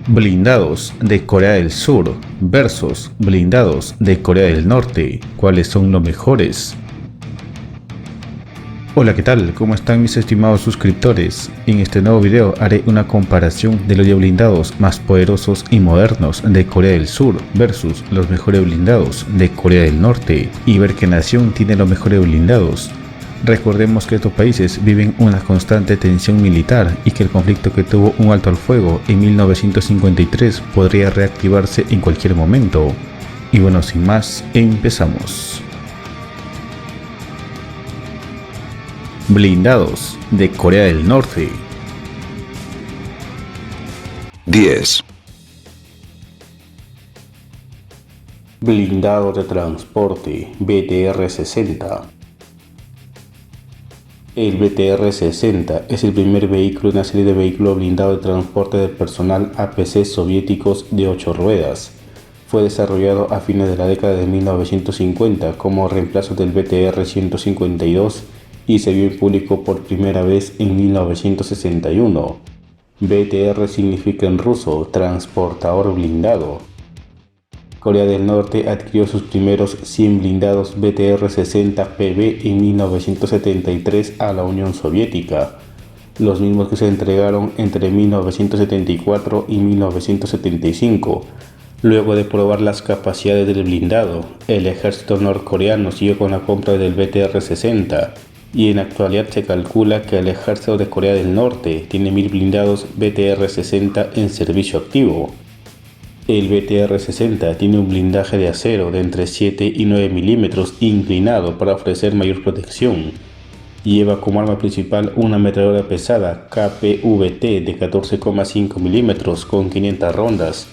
Blindados de Corea del Sur versus blindados de Corea del Norte. ¿Cuáles son los mejores? Hola, ¿qué tal? ¿Cómo están mis estimados suscriptores? En este nuevo video haré una comparación de los blindados más poderosos y modernos de Corea del Sur versus los mejores blindados de Corea del Norte y ver qué nación tiene los mejores blindados. Recordemos que estos países viven una constante tensión militar y que el conflicto que tuvo un alto al fuego en 1953 podría reactivarse en cualquier momento. Y bueno, sin más, empezamos. Blindados de Corea del Norte. 10, Blindado de transporte BTR-60. El BTR-60 es el primer vehículo de una serie de vehículos blindados de transporte de personal APC soviéticos de 8 ruedas. Fue desarrollado a fines de la década de 1950 como reemplazo del BTR-152 y se vio en público por primera vez en 1961. BTR significa en ruso transportador blindado. Corea del Norte adquirió sus primeros 100 blindados BTR-60PB en 1973 a la Unión Soviética, los mismos que se entregaron entre 1974 y 1975. Luego de probar las capacidades del blindado, el ejército norcoreano siguió con la compra del BTR-60 y en la actualidad se calcula que el ejército de Corea del Norte tiene 1000 blindados BTR-60 en servicio activo. El BTR-60 tiene un blindaje de acero de entre 7 y 9 milímetros inclinado para ofrecer mayor protección. Lleva como arma principal una ametralladora pesada KPVT de 14,5 milímetros con 500 rondas.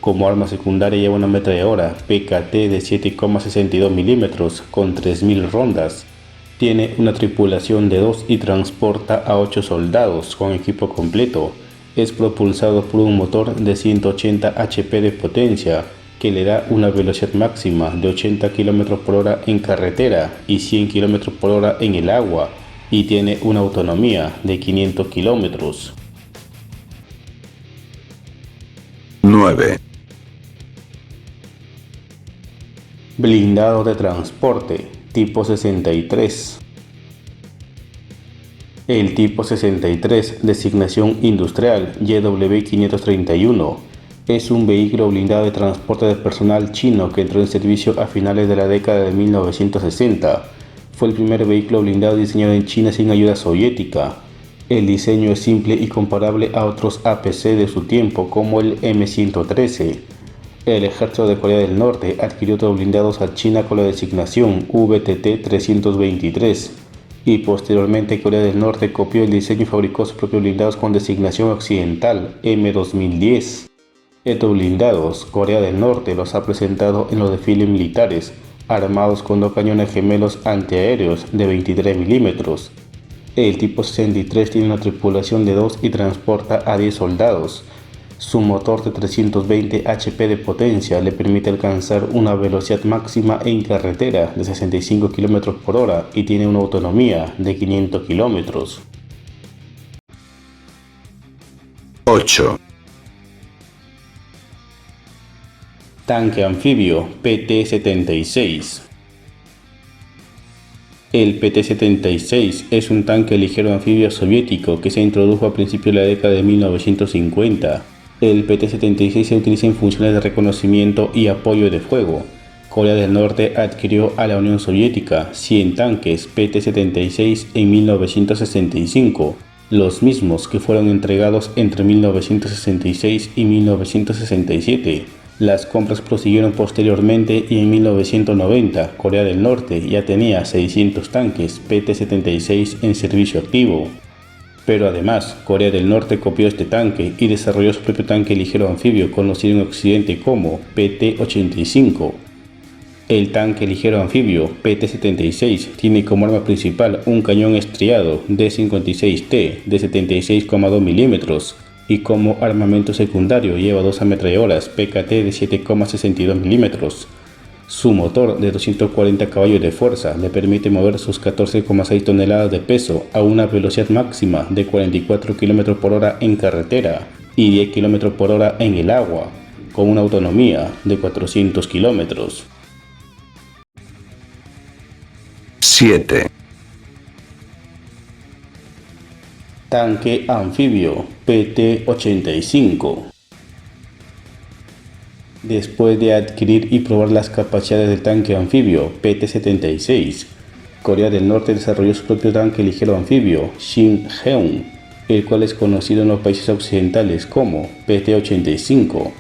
Como arma secundaria lleva una ametralladora PKT de 7,62 milímetros con 3000 rondas. Tiene una tripulación de 2 y transporta a 8 soldados con equipo completo. Es propulsado por un motor de 180 HP de potencia que le da una velocidad máxima de 80 km por hora en carretera y 100 km por hora en el agua y tiene una autonomía de 500 km. 9, Blindado de transporte tipo 63. El tipo 63, designación industrial YW531, es un vehículo blindado de transporte de personal chino que entró en servicio a finales de la década de 1960. Fue el primer vehículo blindado diseñado en China sin ayuda soviética. El diseño es simple y comparable a otros APC de su tiempo como el M113. El ejército de Corea del Norte adquirió otros blindados a China con la designación VTT-323. Y posteriormente Corea del Norte copió el diseño y fabricó sus propios blindados con designación occidental M2010. Estos blindados, Corea del Norte los ha presentado en los desfiles militares, armados con 2 cañones gemelos antiaéreos de 23 milímetros. El tipo 63 tiene una tripulación de 2 y transporta a 10 soldados. Su motor de 320 HP de potencia le permite alcanzar una velocidad máxima en carretera de 65 km por hora y tiene una autonomía de 500 km. 8, Tanque anfibio PT-76. El PT-76 es un tanque ligero anfibio soviético que se introdujo a principios de la década de 1950. El PT-76 se utiliza en funciones de reconocimiento y apoyo de fuego. Corea del Norte adquirió a la Unión Soviética 100 tanques PT-76 en 1965, los mismos que fueron entregados entre 1966 y 1967. Las compras prosiguieron posteriormente y en 1990 Corea del Norte ya tenía 600 tanques PT-76 en servicio activo. Pero además, Corea del Norte copió este tanque y desarrolló su propio tanque ligero anfibio conocido en Occidente como PT-85. El tanque ligero anfibio PT-76 tiene como arma principal un cañón estriado D56T de 76,2 milímetros y como armamento secundario lleva 2 ametralladoras PKT de 7,62 milímetros. Su motor de 240 caballos de fuerza le permite mover sus 14,6 toneladas de peso a una velocidad máxima de 44 km por hora en carretera y 10 km por hora en el agua, con una autonomía de 400 km. 7, Tanque anfibio PT-85. Después de adquirir y probar las capacidades del tanque anfibio PT-76, Corea del Norte desarrolló su propio tanque ligero anfibio Shin-Heung, el cual es conocido en los países occidentales como PT-85.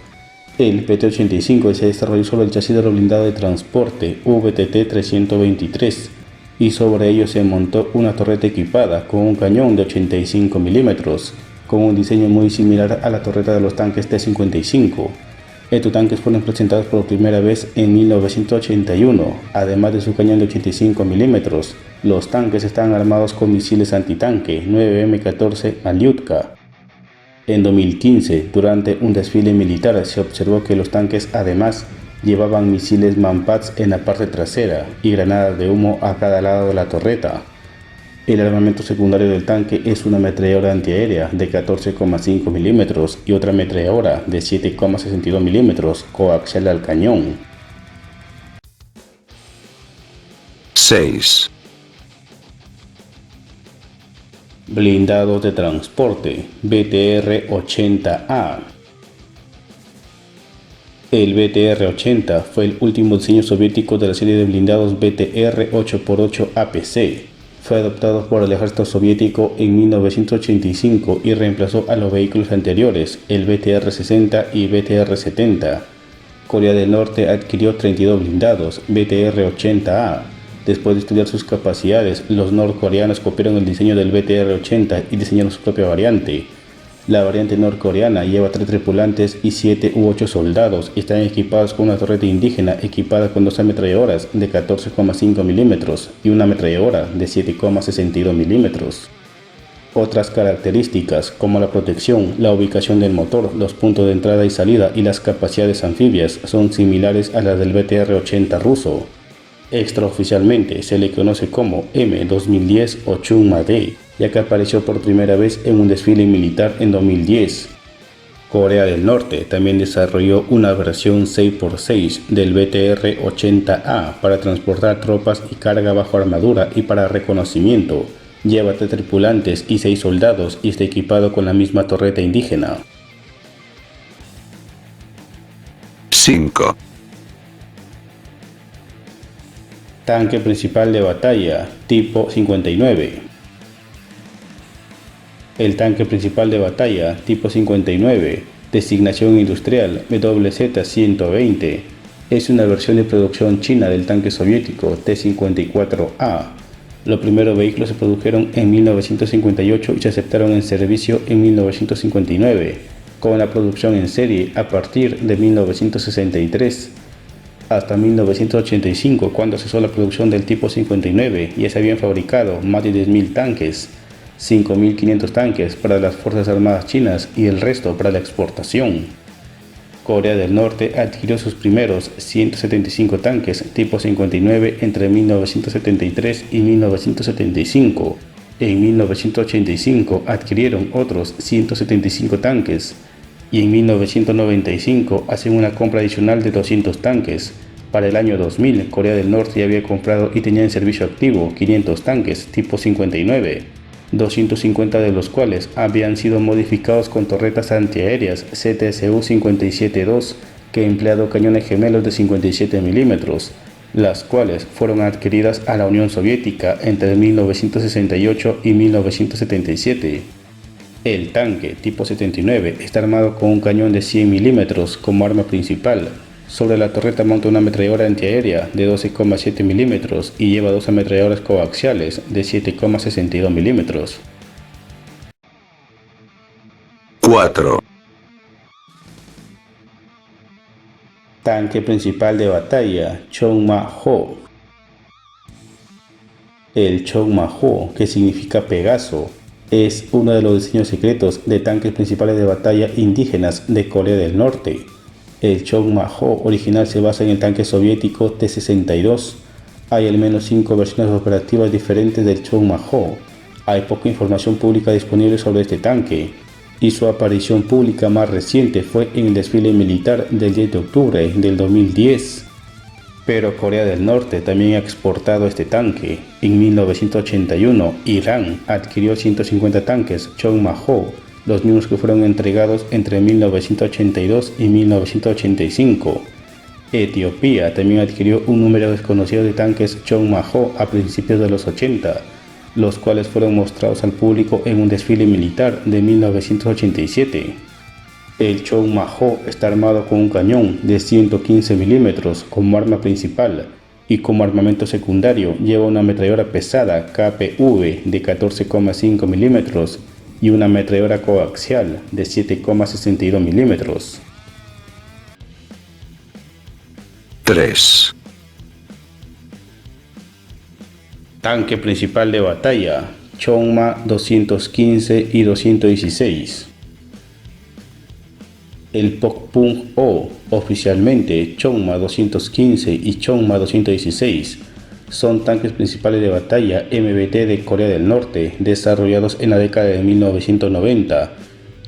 El PT-85 se desarrolló sobre el chasis de blindado de transporte VTT-323 y sobre ello se montó una torreta equipada con un cañón de 85 mm, con un diseño muy similar a la torreta de los tanques T-55. Estos tanques fueron presentados por primera vez en 1981. Además de su cañón de 85 mm, los tanques estaban armados con misiles antitanque 9M14 Malyutka. En 2015, durante un desfile militar, se observó que los tanques además llevaban misiles Manpads en la parte trasera y granadas de humo a cada lado de la torreta. El armamento secundario del tanque es una ametralladora antiaérea de 14,5 mm y otra ametralladora de 7,62 mm coaxial al cañón. 6, Blindados de transporte BTR-80A. El BTR-80 fue el último diseño soviético de la serie de blindados BTR 8x8 APC. Fue adoptado por el ejército soviético en 1985 y reemplazó a los vehículos anteriores, el BTR-60 y BTR-70. Corea del Norte adquirió 32 blindados BTR-80A. Después de estudiar sus capacidades, los norcoreanos copiaron el diseño del BTR-80 y diseñaron su propia variante. La variante norcoreana lleva 3 tripulantes y 7 u 8 soldados y están equipados con una torreta indígena equipada con 2 ametralladoras de 14,5 mm y una ametralladora de 7,62 mm. Otras características como la protección, la ubicación del motor, los puntos de entrada y salida y las capacidades anfibias son similares a las del BTR-80 ruso. Extraoficialmente se le conoce como M2010 o Chunma-D, ya que apareció por primera vez en un desfile militar en 2010. Corea del Norte también desarrolló una versión 6x6 del BTR-80A para transportar tropas y carga bajo armadura y para reconocimiento. Lleva 3 tripulantes y 6 soldados y está equipado con la misma torreta indígena. 5, Tanque principal de batalla tipo 59. El tanque principal de batalla tipo 59, designación industrial WZ-120, es una versión de producción china del tanque soviético T-54A. Los primeros vehículos se produjeron en 1958 y se aceptaron en servicio en 1959, con la producción en serie a partir de 1963. Hasta 1985, cuando cesó la producción del tipo 59, ya se habían fabricado más de 10.000 tanques, 5.500 tanques para las Fuerzas Armadas chinas y el resto para la exportación. Corea del Norte adquirió sus primeros 175 tanques tipo 59 entre 1973 y 1975. En 1985 adquirieron otros 175 tanques y en 1995 hacen una compra adicional de 200 tanques. Para el año 2000, Corea del Norte ya había comprado y tenía en servicio activo 500 tanques tipo 59, 250 de los cuales habían sido modificados con torretas antiaéreas ZSU-57-2 que empleado cañones gemelos de 57 mm, las cuales fueron adquiridas a la Unión Soviética entre 1968 y 1977. El tanque tipo 79 está armado con un cañón de 100 mm como arma principal. Sobre la torreta monta una ametralladora antiaérea de 12,7 mm y lleva 2 ametralladoras coaxiales de 7,62 mm. 4, Tanque principal de batalla Chonma-ho. El Chonma-ho, que significa Pegaso, es uno de los diseños secretos de tanques principales de batalla indígenas de Corea del Norte. El Chonma-ho original se basa en el tanque soviético T-62. Hay al menos 5 versiones operativas diferentes del Chonma-ho. Hay poca información pública disponible sobre este tanque. y su aparición pública más reciente fue en el desfile militar del 10 de octubre del 2010. Pero Corea del Norte también ha exportado este tanque. En 1981, Irán adquirió 150 tanques Chonma-ho, los mismos que fueron entregados entre 1982 y 1985. Etiopía también adquirió un número desconocido de tanques Chonma-ho a principios de los 80, los cuales fueron mostrados al público en un desfile militar de 1987. El Chonma-ho está armado con un cañón de 115 mm como arma principal y como armamento secundario lleva una ametralladora pesada KPV de 14,5 mm y una ametralladora coaxial de 7,62 mm. 3, Tanque principal de batalla, Chonma 215 y 216. El Pokpung-o, oficialmente Chonma 215 y Chonma 216, son tanques principales de batalla MBT de Corea del Norte, desarrollados en la década de 1990.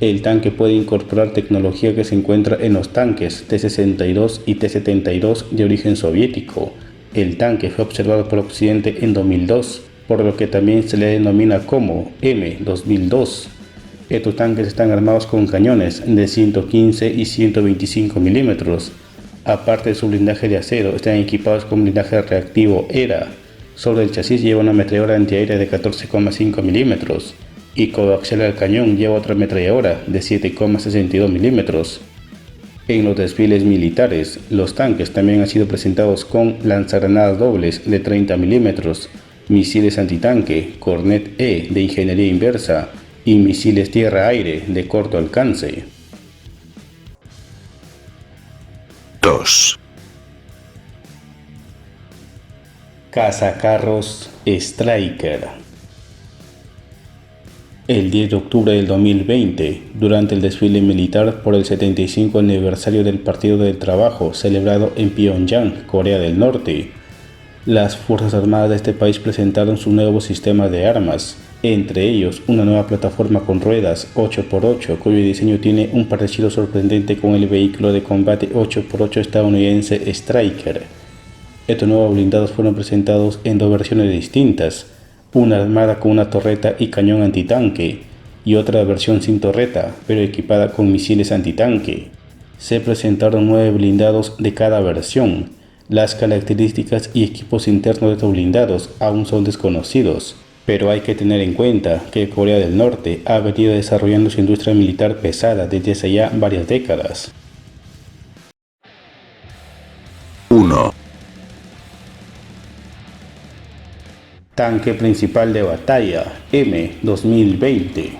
El tanque puede incorporar tecnología que se encuentra en los tanques T-62 y T-72 de origen soviético. El tanque fue observado por Occidente en 2002, por lo que también se le denomina como M2002. Estos tanques están armados con cañones de 115 y 125 mm. Aparte de su blindaje de acero, están equipados con blindaje reactivo ERA. Sobre el chasis lleva una ametralladora antiaérea de 14,5 mm y coaxial al cañón lleva otra ametralladora de 7,62 mm. En los desfiles militares, los tanques también han sido presentados con lanzagranadas dobles de 30 mm, misiles antitanque Cornet-E de ingeniería inversa y misiles tierra-aire de corto alcance. 2, Cazacarros Striker. El 10 de octubre del 2020, durante el desfile militar por el 75 aniversario del Partido del Trabajo celebrado en Pyongyang, Corea del Norte, las Fuerzas Armadas de este país presentaron su nuevo sistema de armas, entre ellos una nueva plataforma con ruedas 8x8 cuyo diseño tiene un parecido sorprendente con el vehículo de combate 8x8 estadounidense Striker. Estos nuevos blindados fueron presentados en dos versiones distintas, una armada con una torreta y cañón antitanque y otra versión sin torreta pero equipada con misiles antitanque. Se presentaron 9 blindados de cada versión. Las características y equipos internos de estos blindados aún son desconocidos, pero hay que tener en cuenta que Corea del Norte ha venido desarrollando su industria militar pesada desde hace ya varias décadas. 1, Tanque principal de batalla M2020.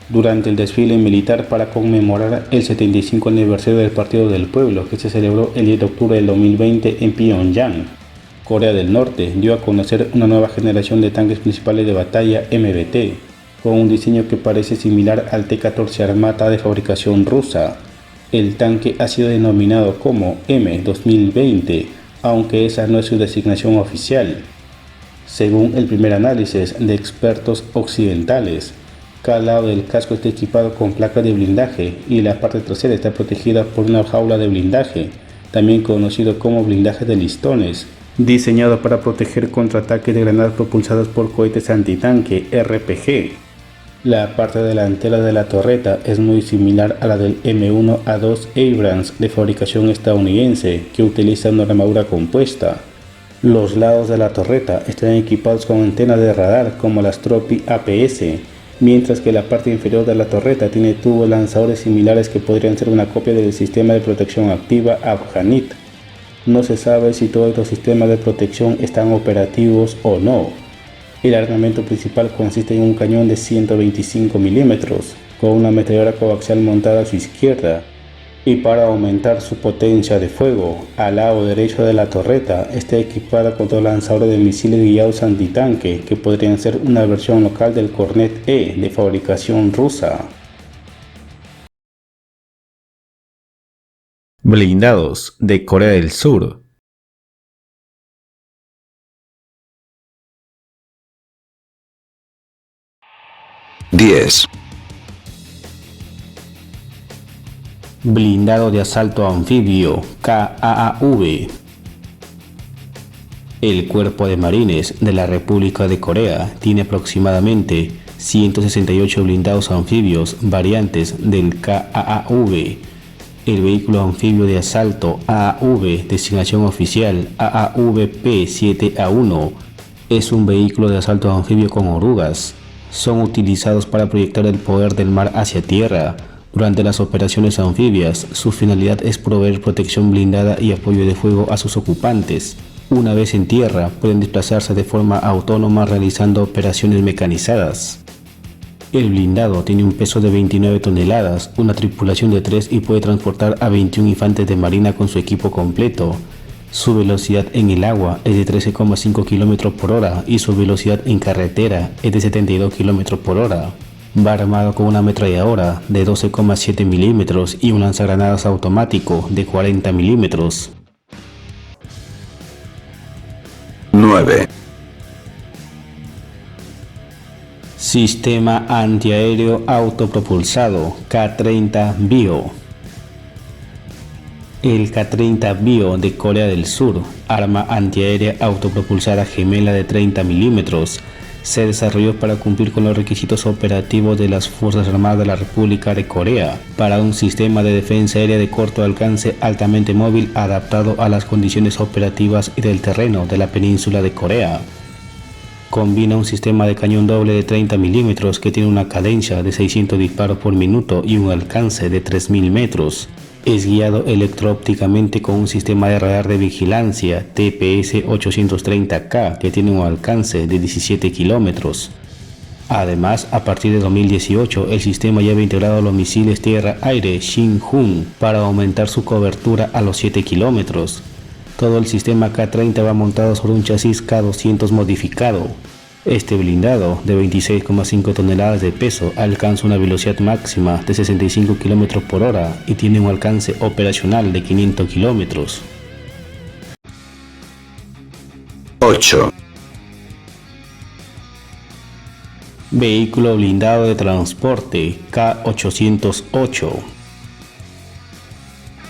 Durante el desfile militar para conmemorar el 75 aniversario del Partido del Pueblo que se celebró el 10 de octubre del 2020 en Pyongyang, Corea del Norte dio a conocer una nueva generación de tanques principales de batalla MBT, con un diseño que parece similar al T-14 Armata de fabricación rusa. El tanque ha sido denominado como M2020, aunque esa no es su designación oficial. Según el primer análisis de expertos occidentales, cada lado del casco está equipado con placas de blindaje y la parte trasera está protegida por una jaula de blindaje, también conocido como blindaje de listones, diseñado para proteger contra ataques de granadas propulsadas por cohetes antitanque RPG. La parte delantera de la torreta es muy similar a la del M1A2 Abrams de fabricación estadounidense, que utiliza una armadura compuesta. Los lados de la torreta están equipados con antenas de radar como las Tropy APS, mientras que la parte inferior de la torreta tiene tubos lanzadores similares que podrían ser una copia del sistema de protección activa Afganit. No se sabe si todos estos sistemas de protección están operativos o no. El armamento principal consiste en un cañón de 125 mm con una ametralladora coaxial montada a su izquierda, y para aumentar su potencia de fuego, al lado derecho de la torreta está equipada con dos lanzadores de misiles guiados antitanque que podrían ser una versión local del Cornet-E de fabricación rusa. Blindados de Corea del Sur. 10, Blindado de asalto anfibio KAAV. El Cuerpo de Marines de la República de Corea tiene aproximadamente 168 blindados anfibios variantes del KAAV. El vehículo anfibio de asalto AAV, designación oficial AAVP-7A1, es un vehículo de asalto anfibio con orugas. Son utilizados para proyectar el poder del mar hacia tierra. Durante las operaciones anfibias, su finalidad es proveer protección blindada y apoyo de fuego a sus ocupantes. Una vez en tierra, pueden desplazarse de forma autónoma realizando operaciones mecanizadas. El blindado tiene un peso de 29 toneladas, una tripulación de 3 y puede transportar a 21 infantes de marina con su equipo completo. Su velocidad en el agua es de 13,5 km por hora y su velocidad en carretera es de 72 km por hora. Va armado con una ametralladora de 12,7 milímetros y un lanzagranadas automático de 40 milímetros. 9, Sistema antiaéreo autopropulsado K-30 Bio. El K-30 Bio de Corea del Sur, arma antiaérea autopropulsada gemela de 30 milímetros, se desarrolló para cumplir con los requisitos operativos de las Fuerzas Armadas de la República de Corea para un sistema de defensa aérea de corto alcance altamente móvil adaptado a las condiciones operativas y del terreno de la península de Corea. Combina un sistema de cañón doble de 30 milímetros que tiene una cadencia de 600 disparos por minuto y un alcance de 3.000 metros. Es guiado electro-ópticamente con un sistema de radar de vigilancia TPS-830K que tiene un alcance de 17 kilómetros. Además, a partir de 2018, el sistema lleva integrado los misiles tierra-aire Shin-Hun para aumentar su cobertura a los 7 kilómetros. Todo el sistema K-30 va montado sobre un chasis K-200 modificado. Este blindado, de 26,5 toneladas de peso, alcanza una velocidad máxima de 65 km por hora y tiene un alcance operacional de 500 kilómetros. 8, Vehículo blindado de transporte K-808.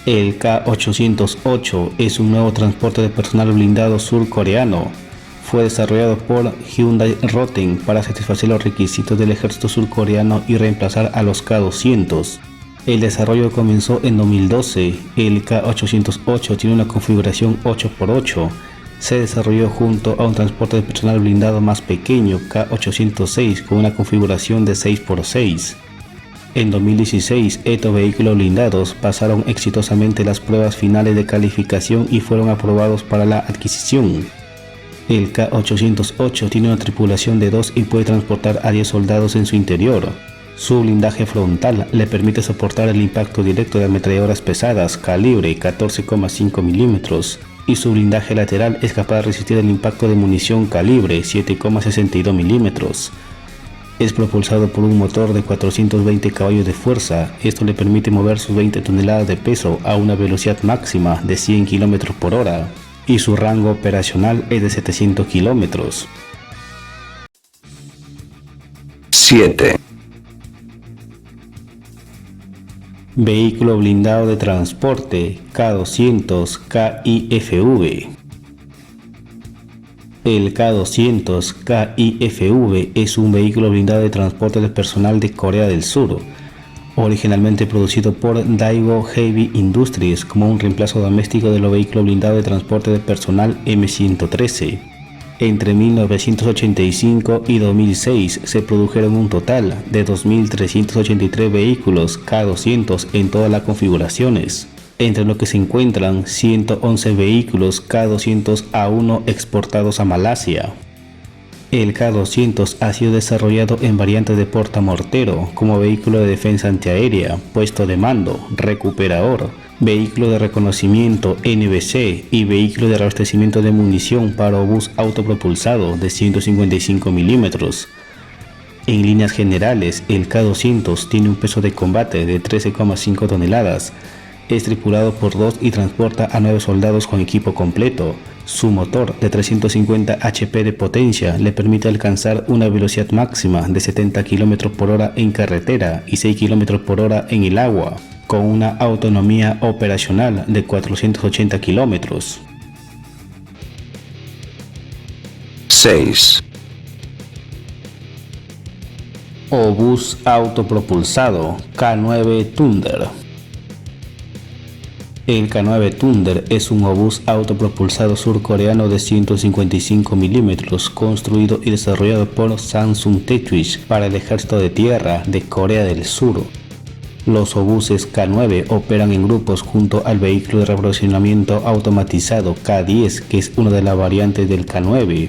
El K-808 es un nuevo transporte de personal blindado surcoreano. Fue desarrollado por Hyundai Rotem para satisfacer los requisitos del ejército surcoreano y reemplazar a los K-200. El desarrollo comenzó en 2012. El K-808 tiene una configuración 8x8. Se desarrolló junto a un transporte de personal blindado más pequeño, K-806, con una configuración de 6x6. En 2016, estos vehículos blindados pasaron exitosamente las pruebas finales de calificación y fueron aprobados para la adquisición. El K-808 tiene una tripulación de 2 y puede transportar a 10 soldados en su interior. Su blindaje frontal le permite soportar el impacto directo de ametralladoras pesadas calibre 14,5 milímetros y su blindaje lateral es capaz de resistir el impacto de munición calibre 7,62 milímetros. Es propulsado por un motor de 420 caballos de fuerza. Esto le permite mover sus 20 toneladas de peso a una velocidad máxima de 100 km por hora y su rango operacional es de 700 kilómetros. 7, Vehículo blindado de transporte K-200 KIFV. El K-200 KIFV es un vehículo blindado de transporte de personal de Corea del Sur, originalmente producido por Daewoo Heavy Industries como un reemplazo doméstico de los vehículos blindados de transporte de personal M113. Entre 1985 y 2006 se produjeron un total de 2.383 vehículos K-200 en todas las configuraciones, entre los que se encuentran 111 vehículos K-200A1 exportados a Malasia. El K-200 ha sido desarrollado en variantes de portamortero como vehículo de defensa antiaérea, puesto de mando, recuperador, vehículo de reconocimiento NBC y vehículo de reabastecimiento de munición para obús autopropulsado de 155 milímetros. En líneas generales, el K-200 tiene un peso de combate de 13,5 toneladas, es tripulado por 2 y transporta a 9 soldados con equipo completo. Su motor de 350 HP de potencia le permite alcanzar una velocidad máxima de 70 km por hora en carretera y 6 km por hora en el agua, con una autonomía operacional de 480 km. 6. Obús autopropulsado K9 Thunder. El K9 Thunder es un obús autopropulsado surcoreano de 155 mm construido y desarrollado por Samsung Techwich para el ejército de tierra de Corea del Sur. Los obuses K9 operan en grupos junto al vehículo de reaprovisionamiento automatizado K10, que es una de las variantes del K9.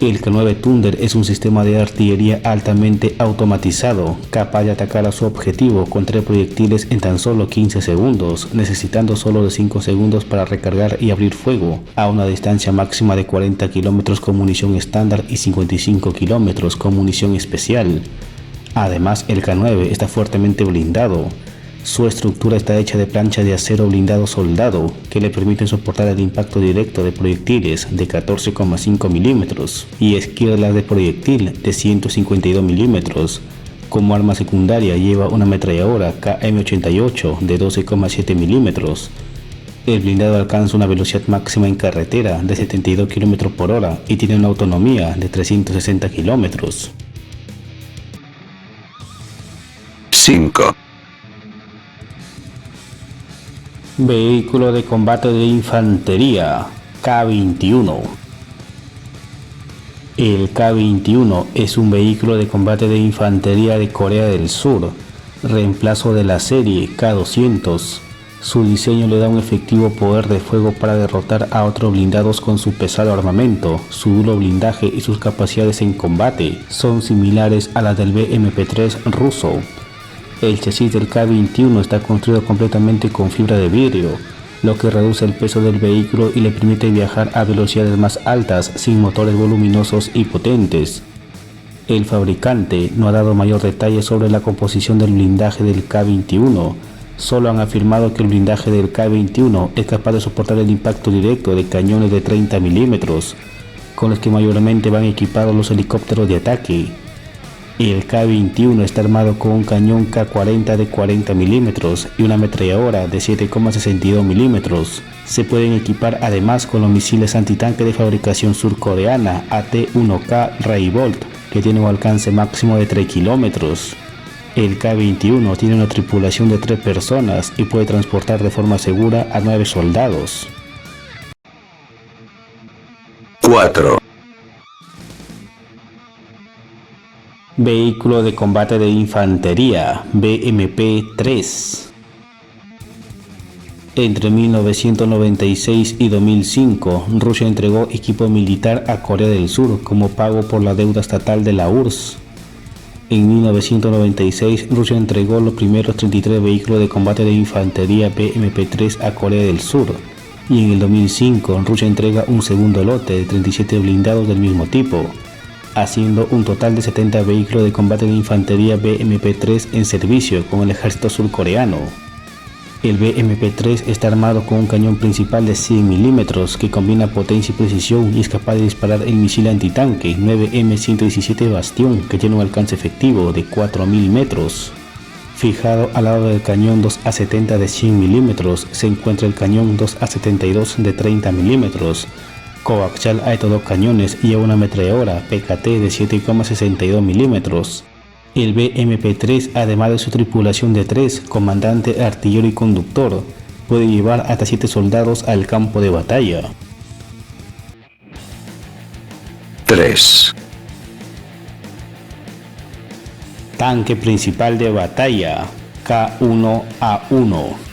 El K9 Thunder es un sistema de artillería altamente automatizado, capaz de atacar a su objetivo con 3 proyectiles en tan solo 15 segundos, necesitando solo de 5 segundos para recargar y abrir fuego, a una distancia máxima de 40 km con munición estándar y 55 km con munición especial. Además, el K9 está fuertemente blindado. Su estructura está hecha de planchas de acero blindado soldado que le permiten soportar el impacto directo de proyectiles de 14,5 mm y esquirlas de proyectil de 152 mm. Como arma secundaria lleva una ametralladora KM88 de 12,7 mm. El blindado alcanza una velocidad máxima en carretera de 72 km por hora y tiene una autonomía de 360 km. 5. Vehículo de combate de infantería K-21. El K-21 es un vehículo de combate de infantería de Corea del Sur, reemplazo de la serie K-200. Su diseño le da un efectivo poder de fuego para derrotar a otros blindados con su pesado armamento. Su duro blindaje y sus capacidades en combate son similares a las del BMP-3 ruso. El chasis del K-21 está construido completamente con fibra de vidrio, lo que reduce el peso del vehículo y le permite viajar a velocidades más altas sin motores voluminosos y potentes. El fabricante no ha dado mayor detalle sobre la composición del blindaje del K-21, solo han afirmado que el blindaje del K-21 es capaz de soportar el impacto directo de cañones de 30 mm, con los que mayormente van equipados los helicópteros de ataque. El K-21 está armado con un cañón K-40 de 40 mm y una ametralladora de 7,62 mm. Se pueden equipar además con los misiles antitanque de fabricación surcoreana AT-1K Raybolt, que tiene un alcance máximo de 3 km. El K-21 tiene una tripulación de 3 personas y puede transportar de forma segura a 9 soldados. 4. Vehículo de combate de infantería BMP-3. Entre 1996 y 2005, Rusia entregó equipo militar a Corea del Sur como pago por la deuda estatal de la URSS. En 1996, Rusia entregó los primeros 33 vehículos de combate de infantería BMP-3 a Corea del Sur, y en el 2005 Rusia entrega un segundo lote de 37 blindados del mismo tipo, haciendo un total de 70 vehículos de combate de infantería BMP-3 en servicio con el ejército surcoreano. El BMP-3 está armado con un cañón principal de 100 mm que combina potencia y precisión y es capaz de disparar el misil antitanque 9M117 Bastión, que tiene un alcance efectivo de 4.000 metros. Fijado al lado del cañón 2A70 de 100 mm se encuentra el cañón 2A72 de 30 mm, coaxial a estos dos cañones y a una ametralladora PKT de 7,62 mm. El BMP-3, además de su tripulación de 3, comandante, artillero y conductor, puede llevar hasta 7 soldados al campo de batalla. 3. Tanque principal de batalla K1A1.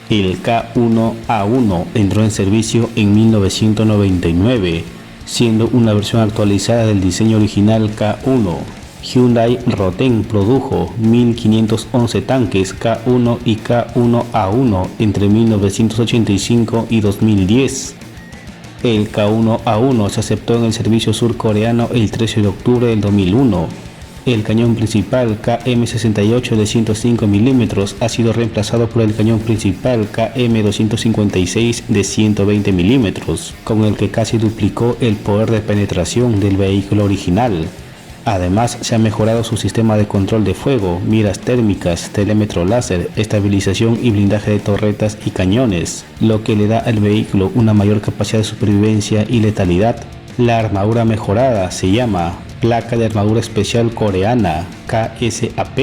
El K1A1 entró en servicio en 1999, siendo una versión actualizada del diseño original K1. Hyundai Rotem produjo 1511 tanques K1 y K1A1 entre 1985 y 2010. El K1A1 se aceptó en el servicio surcoreano el 13 de octubre del 2001. El cañón principal KM68 de 105 mm ha sido reemplazado por el cañón principal KM256 de 120 mm, con el que casi duplicó el poder de penetración del vehículo original. Además, se ha mejorado su sistema de control de fuego, miras térmicas, telémetro láser, estabilización y blindaje de torretas y cañones, lo que le da al vehículo una mayor capacidad de supervivencia y letalidad. La armadura mejorada se llama Placa de Armadura Especial Coreana, KSAP.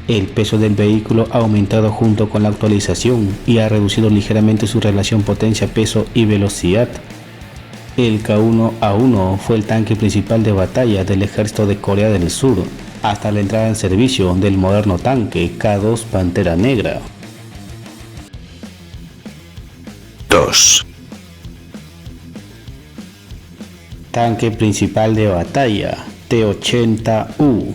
El peso del vehículo ha aumentado junto con la actualización y ha reducido ligeramente su relación potencia-peso y velocidad. El K1A1 fue el tanque principal de batalla del ejército de Corea del Sur hasta la entrada en servicio del moderno tanque K2 Pantera Negra. 2. Tanque principal de batalla T-80U.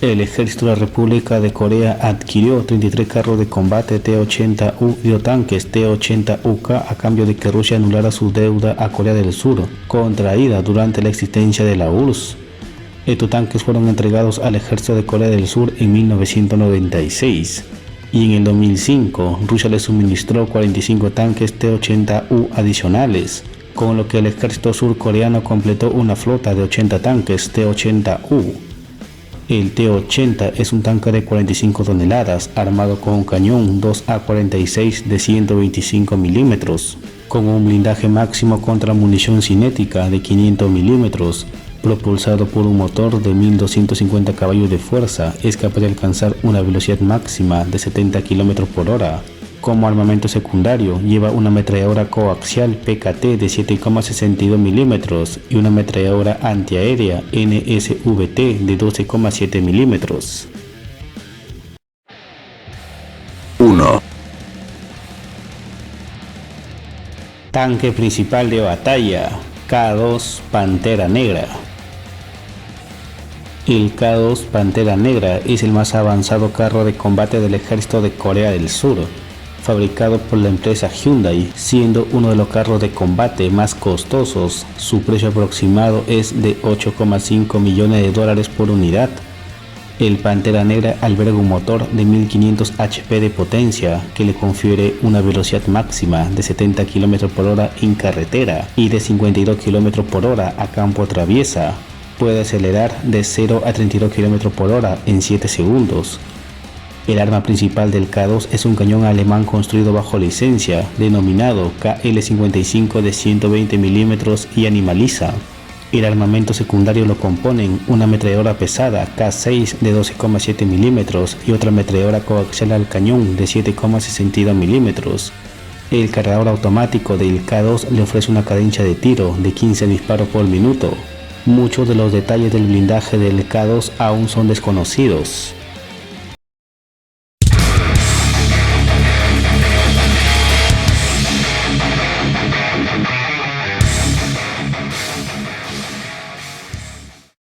El ejército de la República de Corea adquirió 33 carros de combate T-80U y tanques T-80UK a cambio de que Rusia anulara su deuda a Corea del Sur, contraída durante la existencia de la URSS. Estos tanques fueron entregados al ejército de Corea del Sur en 1996 y en el 2005 Rusia le suministró 45 tanques T-80U adicionales, con lo que el ejército surcoreano completó una flota de 80 tanques T-80U. El T-80 es un tanque de 45 toneladas armado con un cañón 2A46 de 125 mm, con un blindaje máximo contra munición cinética de 500 mm, propulsado por un motor de 1250 caballos de fuerza, es capaz de alcanzar una velocidad máxima de 70 km por hora. Como armamento secundario, lleva una ametralladora coaxial PKT de 7,62 mm y una ametralladora antiaérea NSVT de 12,7 mm. 1. Tanque principal de batalla K2 Pantera Negra. El K2 Pantera Negra es el más avanzado carro de combate del ejército de Corea del Sur, fabricado por la empresa Hyundai, siendo uno de los carros de combate más costosos. Su precio aproximado es de $8,5 millones por unidad. El Pantera Negra alberga un motor de 1500 HP de potencia que le confiere una velocidad máxima de 70 km por hora en carretera y de 52 km por hora a campo traviesa. Puede acelerar de 0 a 32 km por hora en 7 segundos. El arma principal del K2 es un cañón alemán construido bajo licencia, denominado KL-55 de 120 mm y animaliza. El armamento secundario lo componen una ametralladora pesada K6 de 12,7 mm y otra ametralladora coaxial al cañón de 7,62 mm. El cargador automático del K2 le ofrece una cadencia de tiro de 15 disparos por minuto. Muchos de los detalles del blindaje del K2 aún son desconocidos.